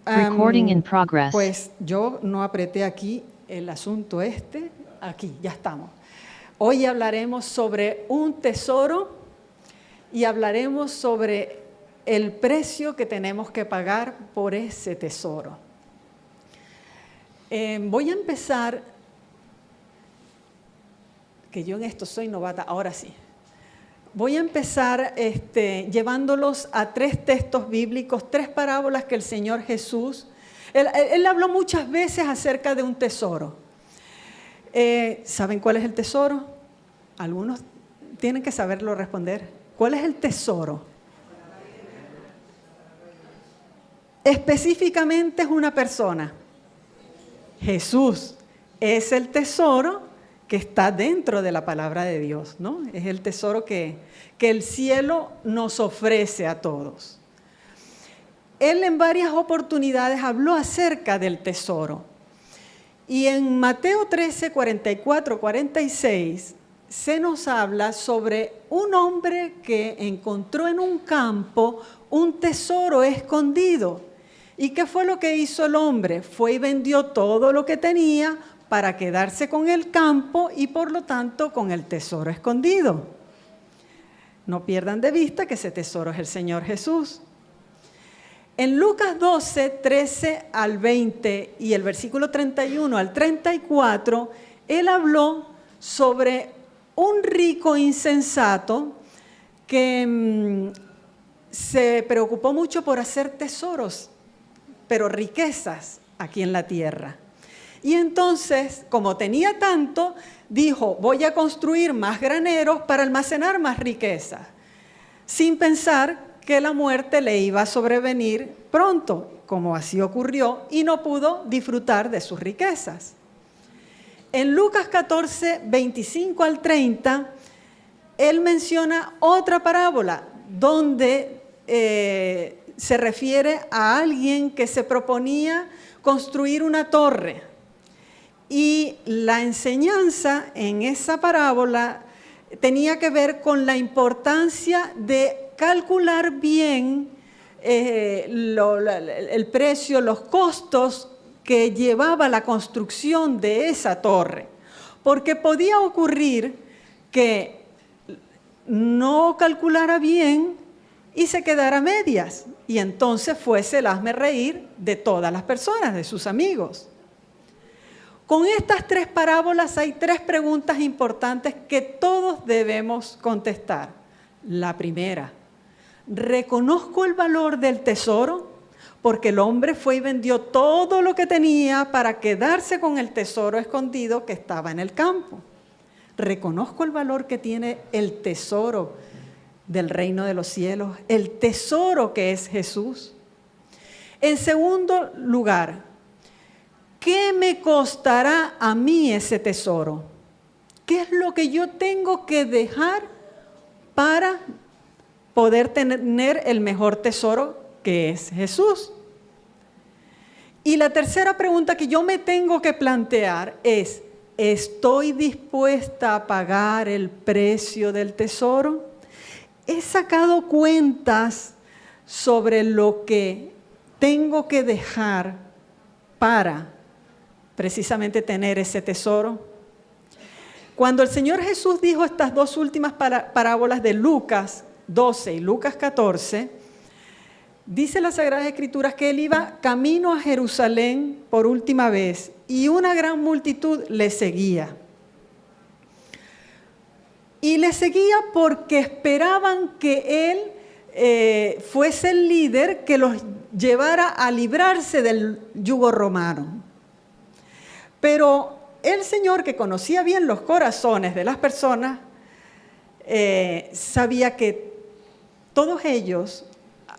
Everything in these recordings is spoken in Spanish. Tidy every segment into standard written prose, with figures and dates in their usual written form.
Recording in progress. Pues yo no apreté aquí el asunto aquí, ya estamos. Hoy hablaremos sobre un tesoro y hablaremos sobre el precio que tenemos que pagar por ese tesoro. Voy a empezar, que yo en esto soy novata, ahora sí. Voy a empezar llevándolos a 3 textos bíblicos, 3 parábolas que el Señor Jesús, Él habló muchas veces acerca de un tesoro. ¿Saben cuál es el tesoro? Algunos tienen que saberlo responder. ¿Cuál es el tesoro? Específicamente es una persona. Jesús es el tesoro que está dentro de la palabra de Dios, ¿no? Es el tesoro que el cielo nos ofrece a todos. Él en varias oportunidades habló acerca del tesoro. Y en Mateo 13, 44, 46, se nos habla sobre un hombre que encontró en un campo un tesoro escondido. ¿Y qué fue lo que hizo el hombre? Fue y vendió todo lo que tenía para quedarse con el campo y por lo tanto con el tesoro escondido. No pierdan de vista que ese tesoro es el Señor Jesús. En Lucas 12, 13 al 20 y el versículo 31 al 34, él habló sobre un rico insensato que se preocupó mucho por hacer tesoros, pero riquezas aquí en la tierra. Y entonces, como tenía tanto, dijo, voy a construir más graneros para almacenar más riquezas, sin pensar que la muerte le iba a sobrevenir pronto, como así ocurrió, y no pudo disfrutar de sus riquezas. En Lucas 14, 25 al 30, él menciona otra parábola donde se refiere a alguien que se proponía construir una torre. Y la enseñanza en esa parábola tenía que ver con la importancia de calcular bien el precio, los costos que llevaba la construcción de esa torre. Porque podía ocurrir que no calculara bien y se quedara a medias. Y entonces fuese el hazmerreír de todas las personas, de sus amigos. Con estas 3 parábolas hay 3 preguntas importantes que todos debemos contestar. La primera, ¿reconozco el valor del tesoro? Porque el hombre fue y vendió todo lo que tenía para quedarse con el tesoro escondido que estaba en el campo. ¿Reconozco el valor que tiene el tesoro del reino de los cielos? El tesoro que es Jesús. En segundo lugar, ¿qué me costará a mí ese tesoro? ¿Qué es lo que yo tengo que dejar para poder tener el mejor tesoro que es Jesús? Y la tercera pregunta que yo me tengo que plantear es, ¿estoy dispuesta a pagar el precio del tesoro? He sacado cuentas sobre lo que tengo que dejar para precisamente tener ese tesoro. Cuando el Señor Jesús dijo estas 2 últimas parábolas de Lucas 12 y Lucas 14, dice las Sagradas Escrituras que Él iba camino a Jerusalén por última vez y una gran multitud le seguía. Y le seguía porque esperaban que Él fuese el líder que los llevara a librarse del yugo romano. Pero el Señor, que conocía bien los corazones de las personas, sabía que todos ellos,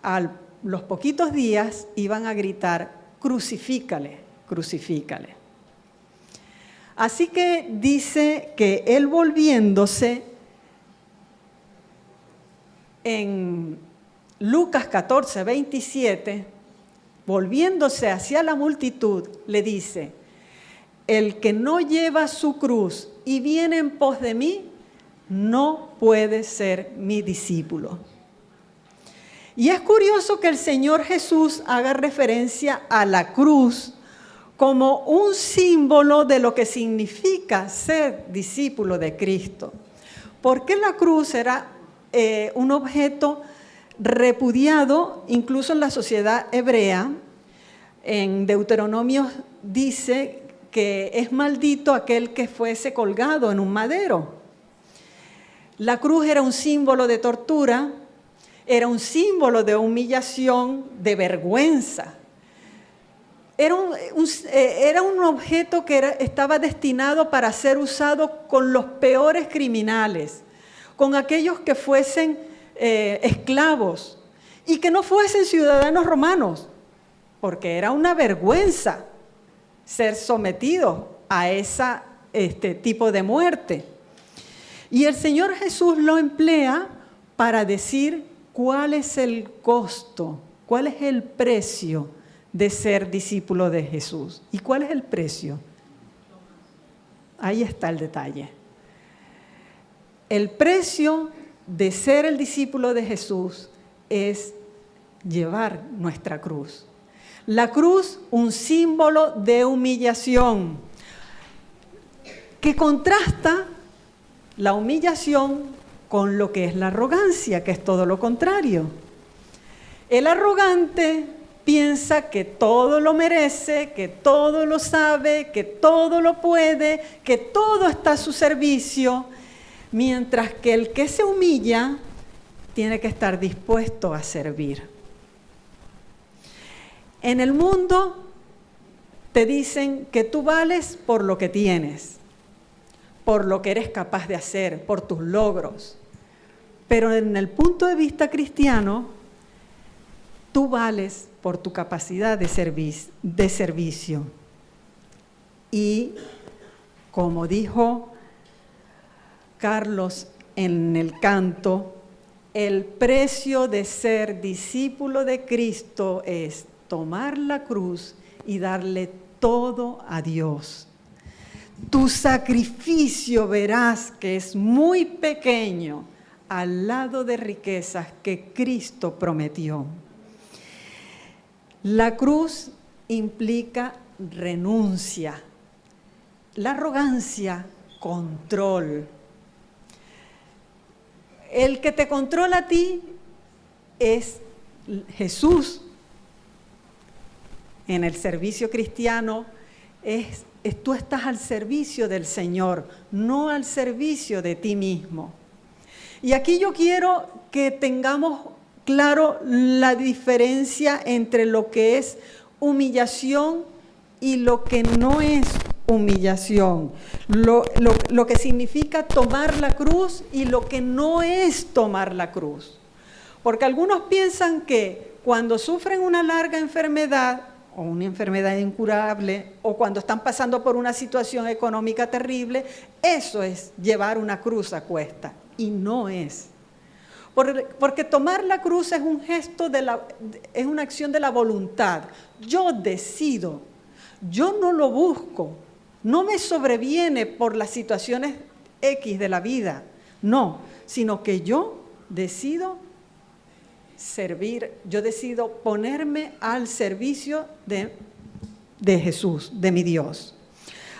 a los poquitos días, iban a gritar, crucifícale, crucifícale. Así que dice que Él volviéndose, en Lucas 14, 27, volviéndose hacia la multitud, le dice, el que no lleva su cruz y viene en pos de mí, no puede ser mi discípulo. Y es curioso que el Señor Jesús haga referencia a la cruz como un símbolo de lo que significa ser discípulo de Cristo. Porque la cruz era un objeto repudiado incluso en la sociedad hebrea. En Deuteronomio dice que es maldito aquel que fuese colgado en un madero. La cruz era un símbolo de tortura, era un símbolo de humillación, de vergüenza. Era un objeto que estaba destinado para ser usado con los peores criminales, con aquellos que fuesen esclavos y que no fuesen ciudadanos romanos, porque era una vergüenza ser sometido a ese tipo de muerte. Y el Señor Jesús lo emplea para decir cuál es el costo, cuál es el precio de ser discípulo de Jesús. ¿Y cuál es el precio? Ahí está el detalle. El precio de ser el discípulo de Jesús es llevar nuestra cruz. La cruz, un símbolo de humillación que contrasta la humillación con lo que es la arrogancia, que es todo lo contrario. El arrogante piensa que todo lo merece, que todo lo sabe, que todo lo puede, que todo está a su servicio, mientras que el que se humilla tiene que estar dispuesto a servir. En el mundo te dicen que tú vales por lo que tienes, por lo que eres capaz de hacer, por tus logros. Pero en el punto de vista cristiano, tú vales por tu capacidad de servicio. Y como dijo Carlos en el canto, el precio de ser discípulo de Cristo es tomar la cruz y darle todo a Dios. Tu sacrificio verás que es muy pequeño al lado de riquezas que Cristo prometió. La cruz implica renuncia, la arrogancia, control. El que te controla a ti es Jesús. En el servicio cristiano tú estás al servicio del Señor, no al servicio de ti mismo. Y aquí yo quiero que tengamos claro la diferencia entre lo que es humillación y lo que no es humillación. Lo que significa tomar la cruz y lo que no es tomar la cruz. Porque algunos piensan que cuando sufren una larga enfermedad, o una enfermedad incurable, o cuando están pasando por una situación económica terrible, eso es llevar una cruz a cuesta, y no es. Porque tomar la cruz es un gesto, es una acción de la voluntad. Yo decido, yo no lo busco, no me sobreviene por las situaciones X de la vida, no, sino que yo decido servir, yo decido ponerme al servicio de Jesús, de mi Dios.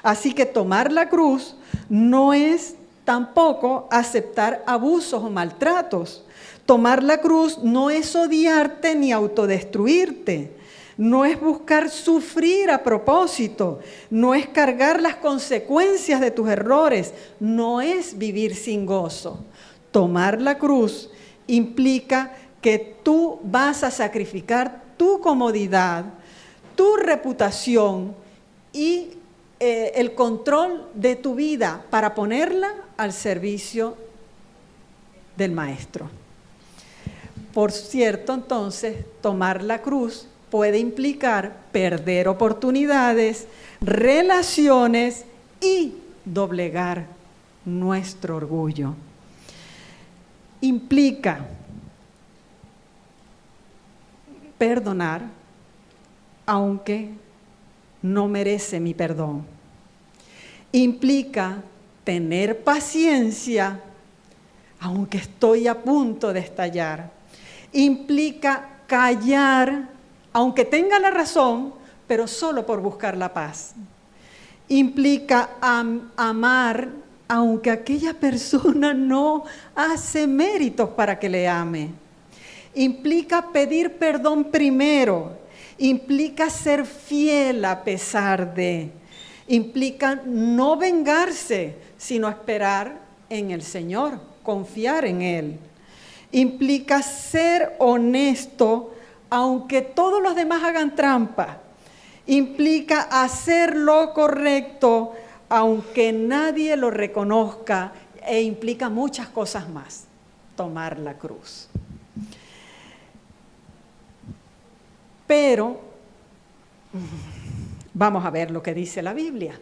Así que tomar la cruz no es tampoco aceptar abusos o maltratos. Tomar la cruz no es odiarte ni autodestruirte. No es buscar sufrir a propósito. No es cargar las consecuencias de tus errores. No es vivir sin gozo. Tomar la cruz implica que tú vas a sacrificar tu comodidad, tu reputación y el control de tu vida para ponerla al servicio del Maestro. Por cierto, entonces, tomar la cruz puede implicar perder oportunidades, relaciones y doblegar nuestro orgullo. Implica perdonar, aunque no merece mi perdón. Implica tener paciencia, aunque estoy a punto de estallar. Implica callar, aunque tenga la razón, pero solo por buscar la paz. Implica amar, aunque aquella persona no hace méritos para que le ame. Implica pedir perdón primero. Implica ser fiel a pesar de. Implica no vengarse, sino esperar en el Señor, confiar en Él. Implica ser honesto, aunque todos los demás hagan trampa. Implica hacer lo correcto, aunque nadie lo reconozca, e implica muchas cosas más. Tomar la cruz. Pero vamos a ver lo que dice la Biblia.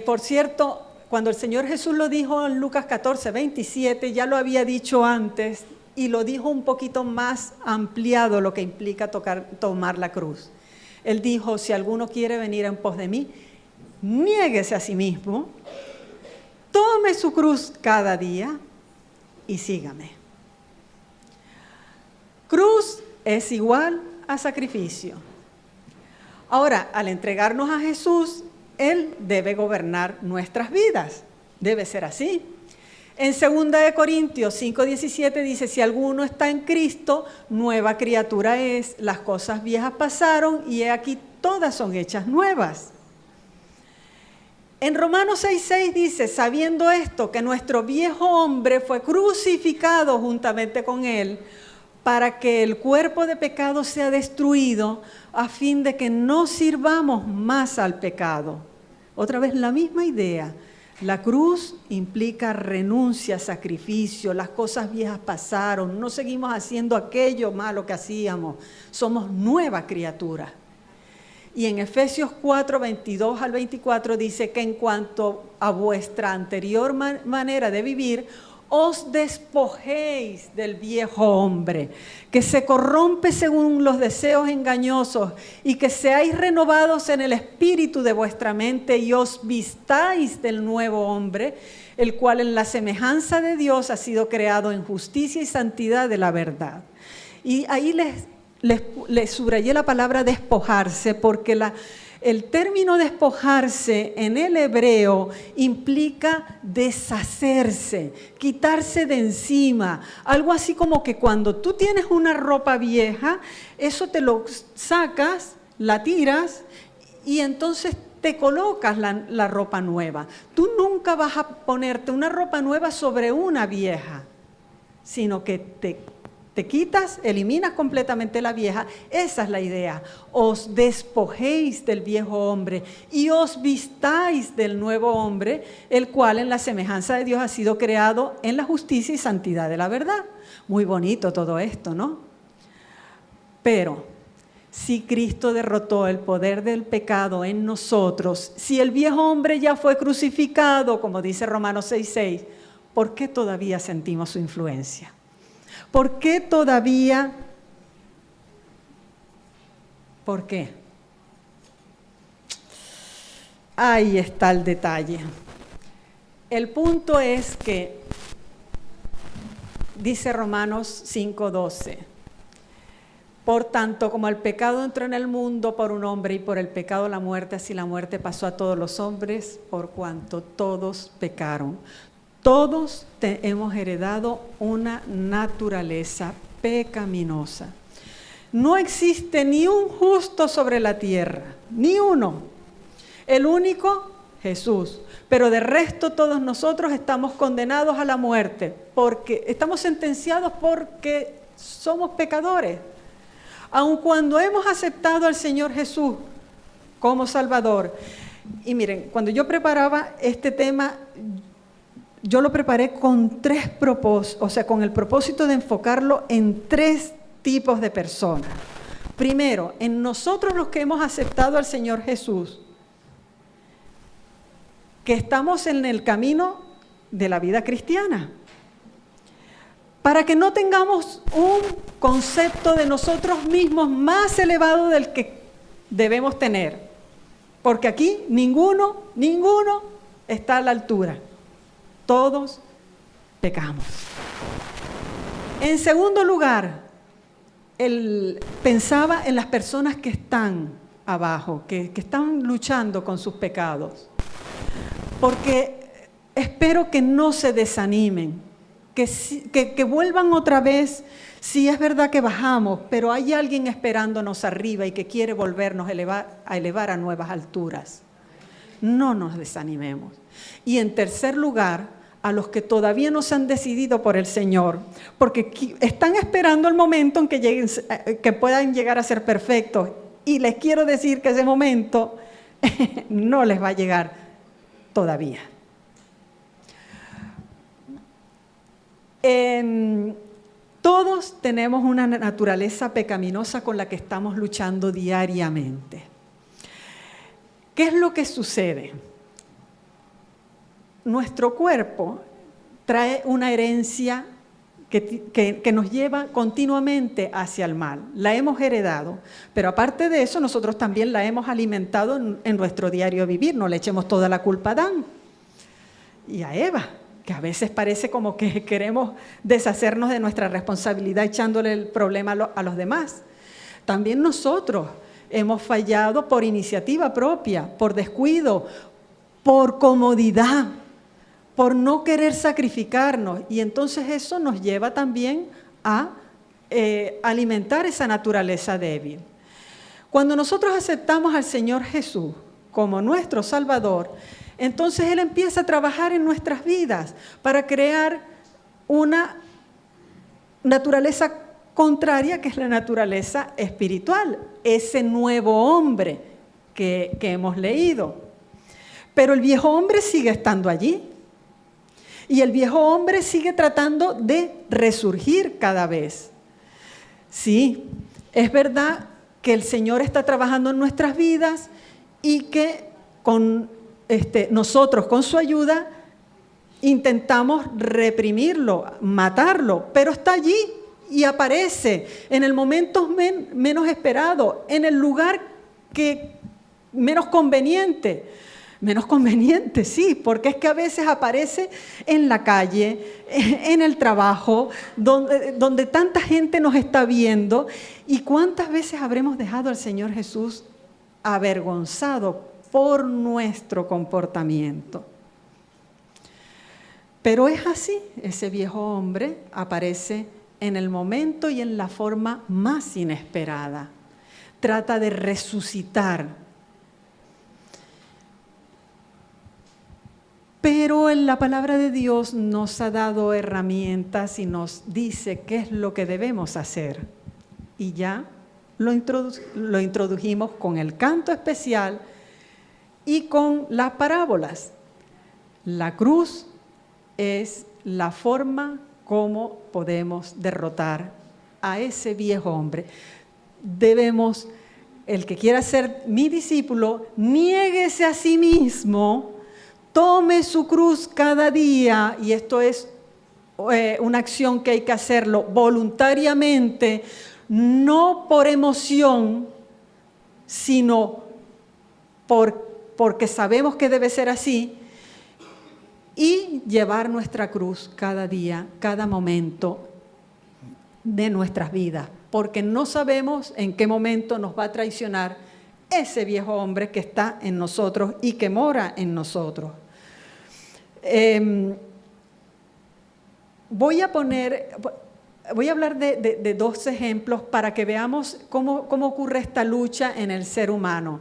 Por cierto, cuando el Señor Jesús lo dijo en Lucas 14, 27, ya lo había dicho antes y lo dijo un poquito más ampliado lo que implica tomar la cruz. Él dijo, si alguno quiere venir en pos de mí, niéguese a sí mismo, tome su cruz cada día y sígame. Cruz es igual a sacrificio. Ahora, al entregarnos a Jesús, Él debe gobernar nuestras vidas. Debe ser así. En 2 Corintios 5:17 dice, si alguno está en Cristo, nueva criatura es, las cosas viejas pasaron y he aquí todas son hechas nuevas. En Romanos 6:6 dice, sabiendo esto, que nuestro viejo hombre fue crucificado juntamente con Él, para que el cuerpo de pecado sea destruido, a fin de que no sirvamos más al pecado. Otra vez la misma idea. La cruz implica renuncia, sacrificio, las cosas viejas pasaron, no seguimos haciendo aquello malo que hacíamos, somos nueva criatura. Y en Efesios 4, 22 al 24 dice que en cuanto a vuestra anterior manera de vivir, os despojéis del viejo hombre, que se corrompe según los deseos engañosos, y que seáis renovados en el espíritu de vuestra mente, y os vistáis del nuevo hombre, el cual en la semejanza de Dios ha sido creado en justicia y santidad de la verdad. Y ahí les subrayé la palabra despojarse, porque el término despojarse en el hebreo implica deshacerse, quitarse de encima. Algo así como que cuando tú tienes una ropa vieja, eso te lo sacas, la tiras y entonces te colocas la ropa nueva. Tú nunca vas a ponerte una ropa nueva sobre una vieja, sino que te quitas, eliminas completamente la vieja. Esa es la idea. Os despojéis del viejo hombre y os vistáis del nuevo hombre, el cual en la semejanza de Dios ha sido creado en la justicia y santidad de la verdad. Muy bonito todo esto, ¿no? Pero si Cristo derrotó el poder del pecado en nosotros, si el viejo hombre ya fue crucificado, como dice Romanos 6:6, ¿por qué todavía sentimos su influencia? ¿Por qué todavía? ¿Por qué? Ahí está el detalle. El punto es que, dice Romanos 5:12, por tanto, como el pecado entró en el mundo por un hombre y por el pecado la muerte, así la muerte pasó a todos los hombres, por cuanto todos pecaron. Todos hemos heredado una naturaleza pecaminosa. No existe ni un justo sobre la tierra, ni uno. El único, Jesús. Pero de resto todos nosotros estamos condenados a la muerte, porque estamos sentenciados porque somos pecadores. Aun cuando hemos aceptado al Señor Jesús como Salvador. Y miren, cuando yo preparaba este tema, yo lo preparé con tres propósitos, o sea, con el propósito de enfocarlo en tres tipos de personas. Primero, en nosotros los que hemos aceptado al Señor Jesús, que estamos en el camino de la vida cristiana, para que no tengamos un concepto de nosotros mismos más elevado del que debemos tener, porque aquí ninguno está a la altura. Todos pecamos. En segundo lugar, él pensaba en las personas que están abajo, que están luchando con sus pecados. Porque espero que no se desanimen, que vuelvan otra vez. Sí, es verdad que bajamos, pero hay alguien esperándonos arriba y que quiere volvernos a elevar a nuevas alturas. No nos desanimemos. Y en tercer lugar, a los que todavía no se han decidido por el Señor, porque están esperando el momento en que puedan llegar a ser perfectos. Y les quiero decir que ese momento no les va a llegar todavía. Todos tenemos una naturaleza pecaminosa con la que estamos luchando diariamente. ¿Qué es lo que sucede? Nuestro cuerpo trae una herencia que nos lleva continuamente hacia el mal. La hemos heredado, pero aparte de eso, nosotros también la hemos alimentado en nuestro diario vivir. No le echemos toda la culpa a Adán y a Eva, que a veces parece como que queremos deshacernos de nuestra responsabilidad echándole el problema a los demás. También nosotros hemos fallado por iniciativa propia, por descuido, por comodidad, por no querer sacrificarnos. Y entonces eso nos lleva también a alimentar esa naturaleza débil. Cuando nosotros aceptamos al Señor Jesús como nuestro Salvador, entonces Él empieza a trabajar en nuestras vidas para crear una naturaleza contraria, que es la naturaleza espiritual, ese nuevo hombre que hemos leído. Pero el viejo hombre sigue estando allí. Y el viejo hombre sigue tratando de resurgir cada vez. Sí, es verdad que el Señor está trabajando en nuestras vidas y que nosotros con su ayuda intentamos reprimirlo, matarlo, pero está allí y aparece en el momento menos esperado, en el lugar menos conveniente. Menos conveniente, sí, porque es que a veces aparece en la calle, en el trabajo, donde tanta gente nos está viendo. ¿Y cuántas veces habremos dejado al Señor Jesús avergonzado por nuestro comportamiento? Pero es así, ese viejo hombre aparece en el momento y en la forma más inesperada. Trata de resucitar. Pero en la palabra de Dios nos ha dado herramientas y nos dice qué es lo que debemos hacer. Y ya lo introdujimos con el canto especial y con las parábolas. La cruz es la forma como podemos derrotar a ese viejo hombre. El que quiera ser mi discípulo, niéguese a sí mismo, tome su cruz cada día, y esto es una acción que hay que hacerlo voluntariamente, no por emoción, sino porque sabemos que debe ser así, y llevar nuestra cruz cada día, cada momento de nuestras vidas, porque no sabemos en qué momento nos va a traicionar ese viejo hombre que está en nosotros y que mora en nosotros. Voy a hablar de dos ejemplos para que veamos cómo ocurre esta lucha en el ser humano.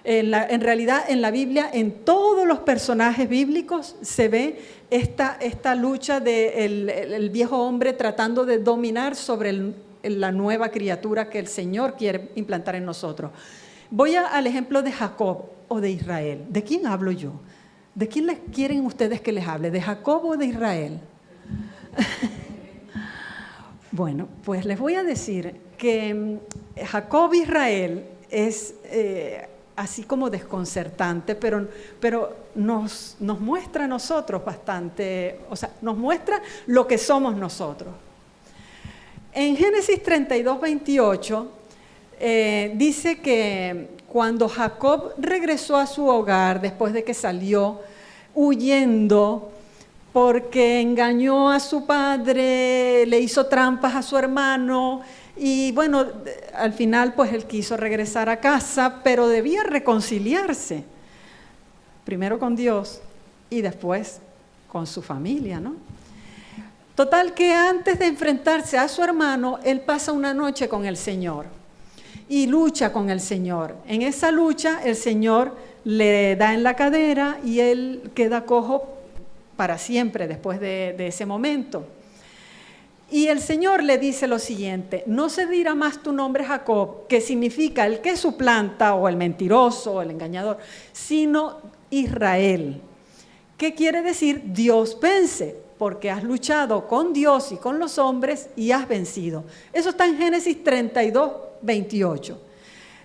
En realidad, en la Biblia, en todos los personajes bíblicos se ve esta lucha del viejo hombre tratando de dominar sobre la nueva criatura que el Señor quiere implantar en nosotros. Voy al ejemplo de Jacob o de Israel. ¿De quién hablo yo? ¿De quién les quieren ustedes que les hable? ¿De Jacob o de Israel? Bueno, pues les voy a decir que Jacob e Israel es así como desconcertante, pero nos muestra a nosotros bastante, o sea, nos muestra lo que somos nosotros. En Génesis 32, 28, dice que cuando Jacob regresó a su hogar, después de que salió huyendo porque engañó a su padre, le hizo trampas a su hermano y bueno, al final pues él quiso regresar a casa, pero debía reconciliarse, primero con Dios y después con su familia, ¿no? Total que antes de enfrentarse a su hermano, él pasa una noche con el Señor y lucha con el Señor. En esa lucha el Señor le da en la cadera y él queda cojo para siempre después de ese momento. Y el Señor le dice lo siguiente: no se dirá más tu nombre Jacob, que significa el que suplanta o el mentiroso o el engañador, sino Israel. ¿Qué quiere decir? Dios vence, porque has luchado con Dios y con los hombres y has vencido. Eso está en Génesis 32, 28.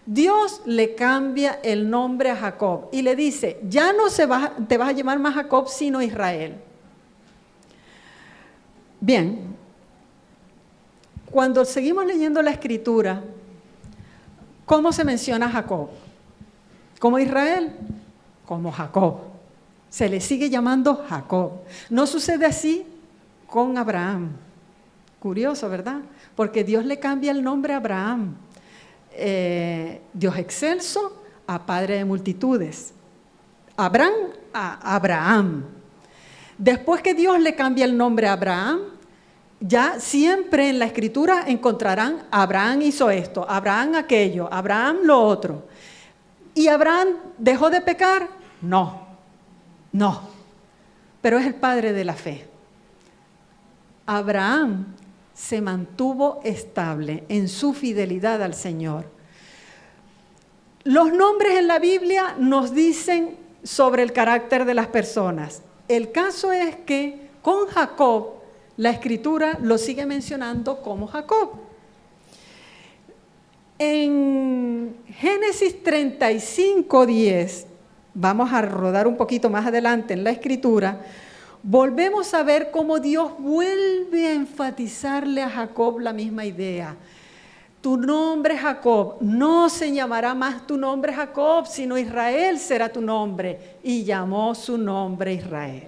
Dios le cambia el nombre a Jacob y le dice: ya no te vas a llamar más Jacob, sino Israel. Bien, cuando seguimos leyendo la Escritura, ¿cómo se menciona a Jacob? ¿Como Israel? Como Jacob. Se le sigue llamando Jacob. No sucede así con Abraham. Curioso, ¿verdad? Porque Dios le cambia el nombre a Abraham. Dios excelso a padre de multitudes. Abraham a Abraham. Después que Dios le cambia el nombre a Abraham, ya siempre en la Escritura encontrarán: Abraham hizo esto, Abraham aquello, Abraham lo otro. ¿Y Abraham dejó de pecar? No, pero es el padre de la fe. Abraham se mantuvo estable en su fidelidad al Señor. Los nombres en la Biblia nos dicen sobre el carácter de las personas. El caso es que con Jacob, la Escritura lo sigue mencionando como Jacob. En Génesis 35:10, vamos a rodar un poquito más adelante en la Escritura, volvemos a ver cómo Dios vuelve a enfatizarle a Jacob la misma idea. Tu nombre Jacob, no se llamará más tu nombre Jacob, sino Israel será tu nombre. Y llamó su nombre Israel.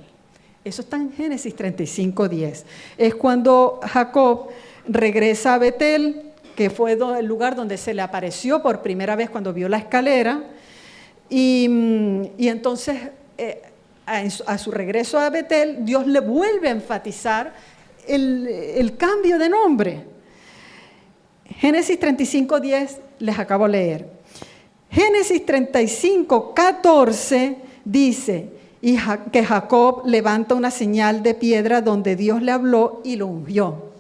Eso está en Génesis 35:10. Es cuando Jacob regresa a Betel, que fue el lugar donde se le apareció por primera vez cuando vio la escalera. Y entonces, a su regreso a Betel, Dios le vuelve a enfatizar el cambio de nombre. Génesis 35:10 les acabo de leer. Génesis 35:14 dice que Jacob levanta una señal de piedra donde Dios le habló y lo ungió.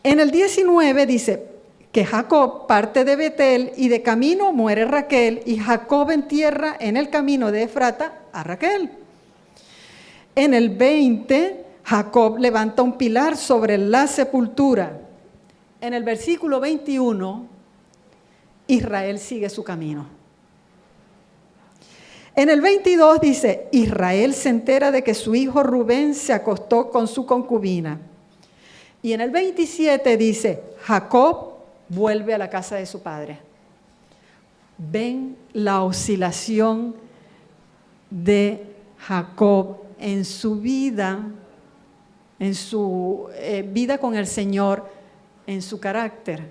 En el 19 dice que Jacob parte de Betel y de camino muere Raquel y Jacob entierra en el camino de Efrata a Raquel. En el 20 Jacob levanta un pilar sobre la sepultura. En el versículo 21 Israel sigue su camino. En el 22 dice: Israel se entera de que su hijo Rubén se acostó con su concubina. Y en el 27 dice: Jacob vuelve a la casa de su padre. Ven la oscilación de Jacob en su vida con el Señor, en su carácter.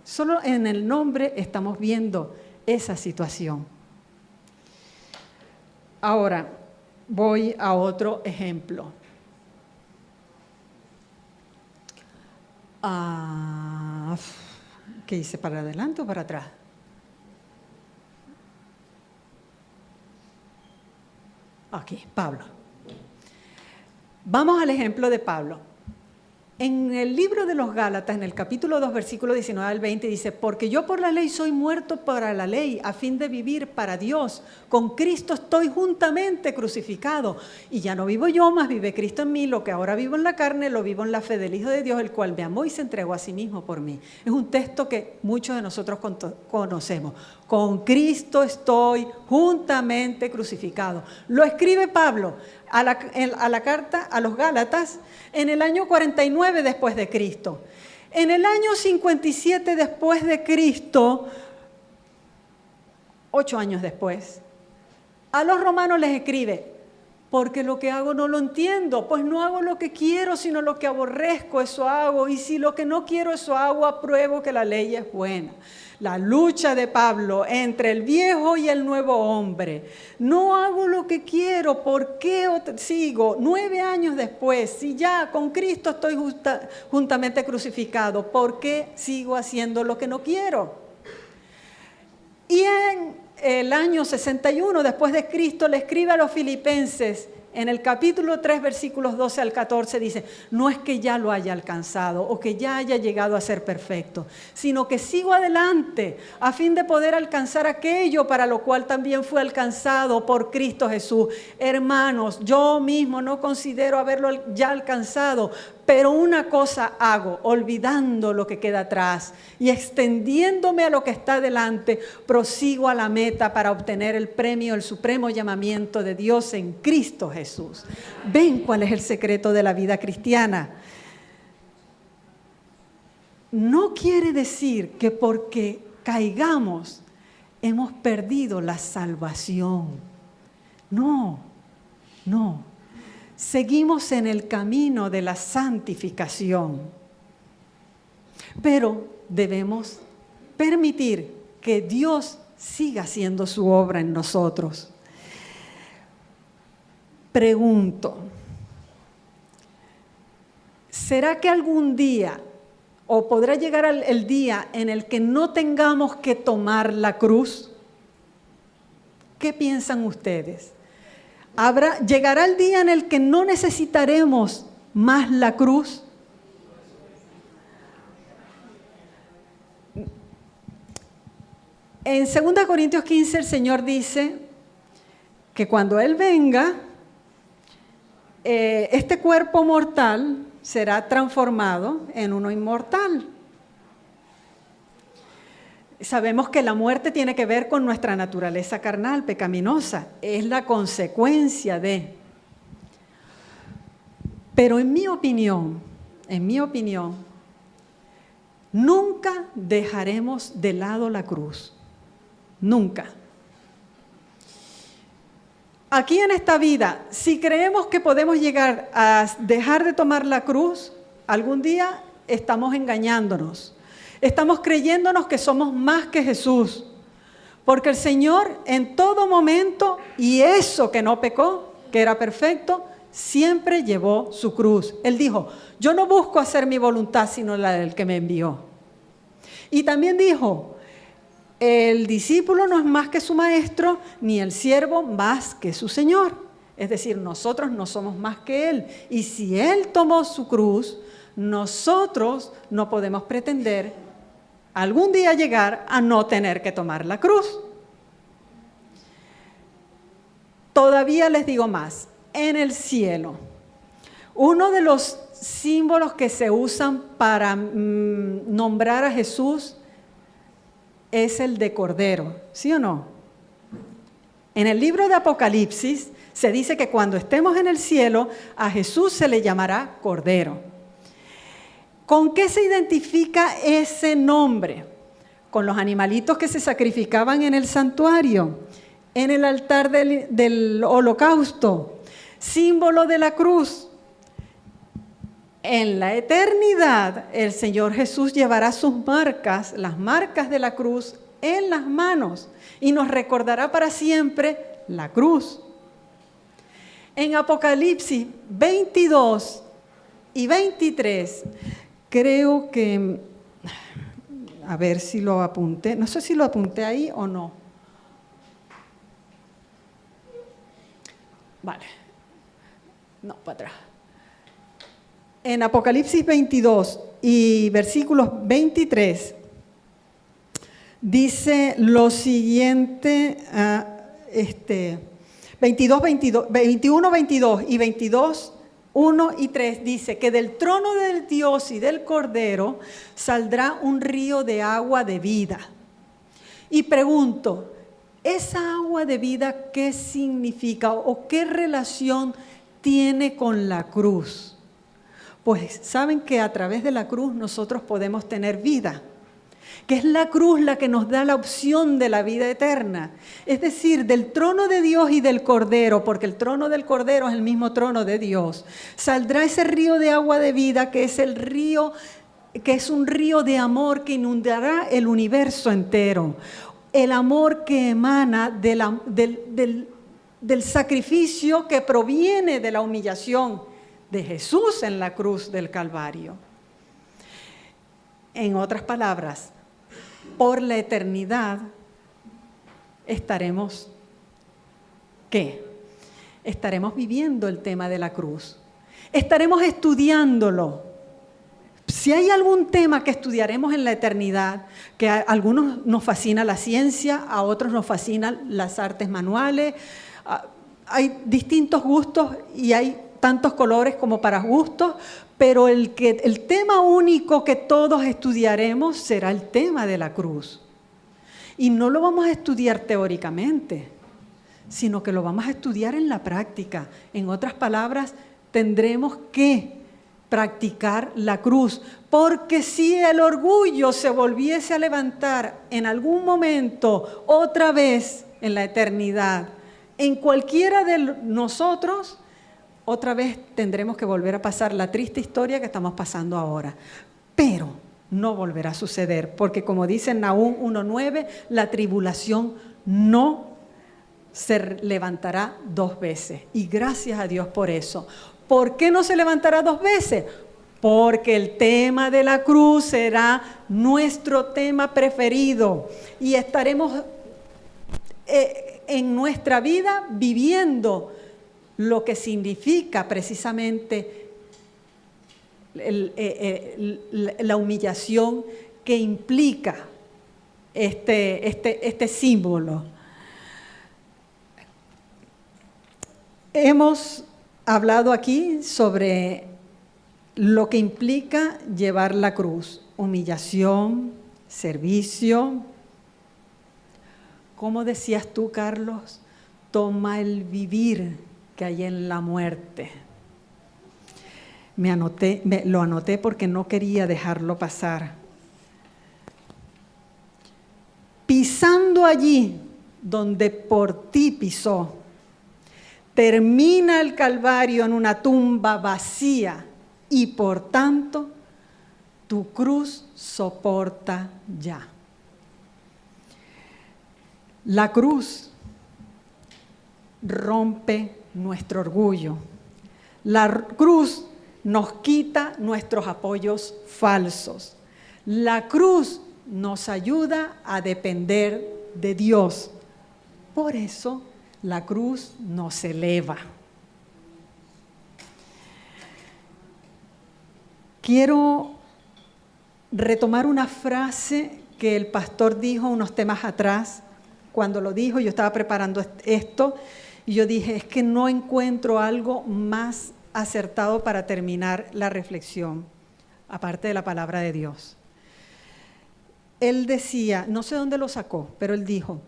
Solo en el nombre estamos viendo esa situación. Ahora voy a otro ejemplo. ¿Qué hice? ¿Para adelante o para atrás? Aquí, Pablo. Vamos al ejemplo de Pablo. En el libro de los Gálatas, en el capítulo 2, versículo 19 al 20, dice: porque yo por la ley soy muerto para la ley, a fin de vivir para Dios. Con Cristo estoy juntamente crucificado. Y ya no vivo yo, mas vive Cristo en mí. Lo que ahora vivo en la carne, lo vivo en la fe del Hijo de Dios, el cual me amó y se entregó a sí mismo por mí. Es un texto que muchos de nosotros conocemos. Con Cristo estoy juntamente crucificado. Lo escribe Pablo a la carta a los Gálatas en el año 49 después de Cristo. En el año 57 después de Cristo, 8 años después, a los romanos les escribe: porque lo que hago no lo entiendo. Pues no hago lo que quiero, sino lo que aborrezco, eso hago. Y si lo que no quiero, eso hago, apruebo que la ley es buena. La lucha de Pablo entre el viejo y el nuevo hombre. No hago lo que quiero, ¿por qué sigo 9 años después? Si ya con Cristo estoy juntamente crucificado, ¿por qué sigo haciendo lo que no quiero? Y en el año 61 después de Cristo le escribe a los filipenses, en el capítulo 3, versículos 12 al 14, dice, no es que ya lo haya alcanzado o que ya haya llegado a ser perfecto, sino que sigo adelante a fin de poder alcanzar aquello para lo cual también fue alcanzado por Cristo Jesús. Hermanos, yo mismo no considero haberlo ya alcanzado, pero una cosa hago, olvidando lo que queda atrás y extendiéndome a lo que está delante, prosigo a la meta para obtener el premio, el supremo llamamiento de Dios en Cristo Jesús. ¿Ven cuál es el secreto de la vida cristiana? No quiere decir que porque caigamos hemos perdido la salvación. No, no. Seguimos en el camino de la santificación, pero debemos permitir que Dios siga haciendo su obra en nosotros. Pregunto, ¿será que algún día o podrá llegar el día en el que no tengamos que tomar la cruz? ¿Qué piensan ustedes? ¿Llegará el día en el que no necesitaremos más la cruz? En 2 Corintios 15 el Señor dice que cuando Él venga, este cuerpo mortal será transformado en uno inmortal. Sabemos que la muerte tiene que ver con nuestra naturaleza carnal, pecaminosa. Es la consecuencia de. Pero en mi opinión, nunca dejaremos de lado la cruz. Nunca. Aquí en esta vida, si creemos que podemos llegar a dejar de tomar la cruz, algún día estamos engañándonos. Estamos creyéndonos que somos más que Jesús, porque el Señor en todo momento, y eso que no pecó, que era perfecto, siempre llevó su cruz. Él dijo, yo no busco hacer mi voluntad, sino la del que me envió. Y también dijo, el discípulo no es más que su maestro, ni el siervo más que su Señor. Es decir, nosotros no somos más que Él. Y si Él tomó su cruz, nosotros no podemos pretender algún día llegar a no tener que tomar la cruz. Todavía les digo más, en el cielo, uno de los símbolos que se usan para nombrar a Jesús es el de Cordero, ¿sí o no? En el libro de Apocalipsis se dice que cuando estemos en el cielo, a Jesús se le llamará Cordero. ¿Con qué se identifica ese nombre? Con los animalitos que se sacrificaban en el santuario, en el altar del holocausto, símbolo de la cruz. En la eternidad, el Señor Jesús llevará sus marcas, las marcas de la cruz, en las manos y nos recordará para siempre la cruz. En Apocalipsis 22 y 23, creo que, a ver si lo apunté, no sé si lo apunté ahí o no. Vale, no, para atrás. En Apocalipsis 22 y versículos 23, dice lo siguiente, 21, 22 y 22, 1 y 3 dice que del trono del Dios y del Cordero saldrá un río de agua de vida. Y pregunto, ¿esa agua de vida qué significa o qué relación tiene con la cruz? Pues saben que a través de la cruz nosotros podemos tener vida. que es la cruz la que nos da la opción de la vida eterna. Es decir, del trono de Dios y del Cordero, porque el trono del Cordero es el mismo trono de Dios, saldrá ese río de agua de vida que es el río, que es un río de amor que inundará el universo entero. El amor que emana del sacrificio que proviene de la humillación de Jesús en la cruz del Calvario. En otras palabras, por la eternidad estaremos, ¿qué? Estaremos viviendo el tema de la cruz. Estaremos estudiándolo. Si hay algún tema que estudiaremos en la eternidad, que a algunos nos fascina la ciencia, a otros nos fascinan las artes manuales, hay distintos gustos y hay tantos colores como para gustos, pero el tema único que todos estudiaremos será el tema de la cruz. Y no lo vamos a estudiar teóricamente, sino que lo vamos a estudiar en la práctica. En otras palabras, tendremos que practicar la cruz, porque si el orgullo se volviese a levantar en algún momento, otra vez en la eternidad, en cualquiera de nosotros, otra vez tendremos que volver a pasar la triste historia que estamos pasando ahora. Pero no volverá a suceder, porque como dice Nahum 1:9, la tribulación no se levantará 2 veces. Y gracias a Dios por eso. ¿Por qué no se levantará 2 veces? Porque el tema de la cruz será nuestro tema preferido y estaremos en nuestra vida viviendo lo que significa precisamente la humillación que implica este símbolo. Hemos hablado aquí sobre lo que implica llevar la cruz, humillación, servicio. ¿Cómo decías tú, Carlos? Toma el vivir que hay en la muerte. Lo anoté porque no quería dejarlo pasar. Pisando allí donde por ti pisó, termina el Calvario en una tumba vacía y por tanto tu cruz soporta ya. La cruz rompe nuestro orgullo. La cruz nos quita nuestros apoyos falsos. La cruz nos ayuda a depender de Dios. Por eso la cruz nos eleva. Quiero retomar una frase que el pastor dijo unos temas atrás. Cuando lo dijo, yo estaba preparando esto y yo dije, es que no encuentro algo más acertado para terminar la reflexión, aparte de la palabra de Dios. Él decía, no sé dónde lo sacó, pero él dijo,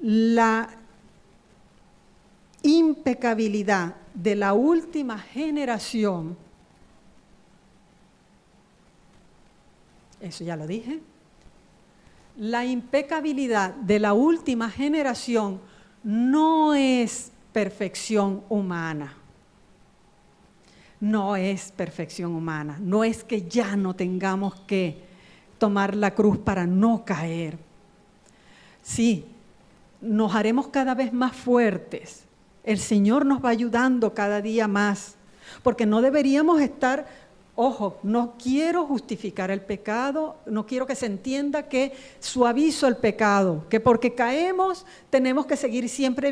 la impecabilidad de la última generación, eso ya lo dije, la impecabilidad de la última generación no es perfección humana. No es perfección humana. No es que ya no tengamos que tomar la cruz para no caer. Sí, nos haremos cada vez más fuertes. El Señor nos va ayudando cada día más, porque no deberíamos estar. Ojo, no quiero justificar el pecado, no quiero que se entienda que suavizo el pecado, que porque caemos tenemos que seguir siempre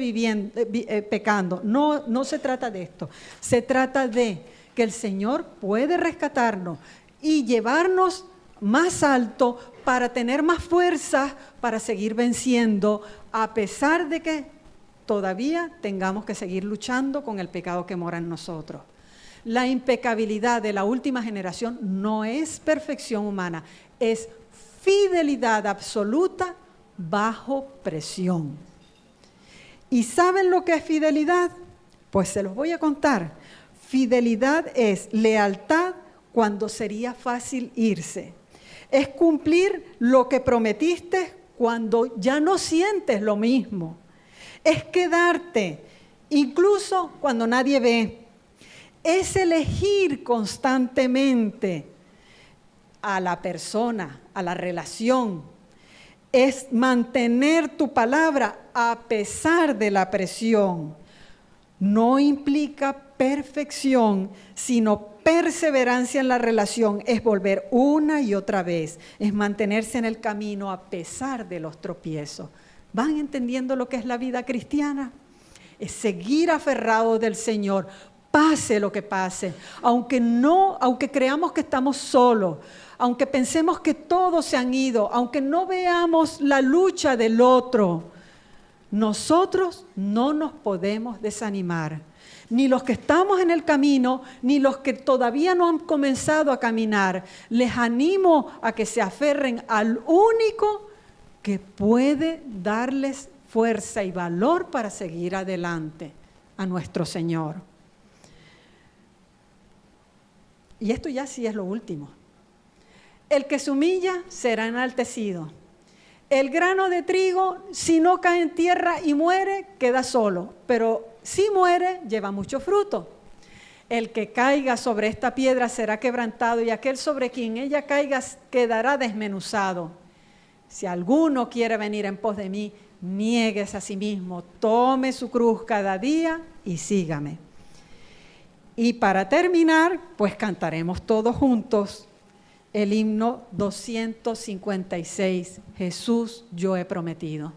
pecando. No se trata de esto, se trata de que el Señor puede rescatarnos y llevarnos más alto para tener más fuerzas para seguir venciendo, a pesar de que todavía tengamos que seguir luchando con el pecado que mora en nosotros. La impecabilidad de la última generación no es perfección humana, es fidelidad absoluta bajo presión. ¿Y saben lo que es fidelidad? Pues se los voy a contar. Fidelidad es lealtad cuando sería fácil irse. Es cumplir lo que prometiste cuando ya no sientes lo mismo. Es quedarte, incluso cuando nadie ve. Es elegir constantemente a la persona, a la relación. Es mantener tu palabra a pesar de la presión. No implica perfección, sino perseverancia en la relación. Es volver una y otra vez. Es mantenerse en el camino a pesar de los tropiezos. ¿Van entendiendo lo que es la vida cristiana? Es seguir aferrados del Señor, pase lo que pase. Aunque creamos que estamos solos, aunque pensemos que todos se han ido, aunque no veamos la lucha del otro, nosotros no nos podemos desanimar. Ni los que estamos en el camino, ni los que todavía no han comenzado a caminar. Les animo a que se aferren al único que puede darles fuerza y valor para seguir adelante, a nuestro Señor. Y esto ya sí es lo último. El que se humilla será enaltecido. El grano de trigo, si no cae en tierra y muere, queda solo, pero si muere, lleva mucho fruto. El que caiga sobre esta piedra será quebrantado, y aquel sobre quien ella caiga quedará desmenuzado. Si alguno quiere venir en pos de mí, niéguese a sí mismo, tome su cruz cada día y sígame. Y para terminar, pues cantaremos todos juntos el himno 256, Jesús, yo he prometido.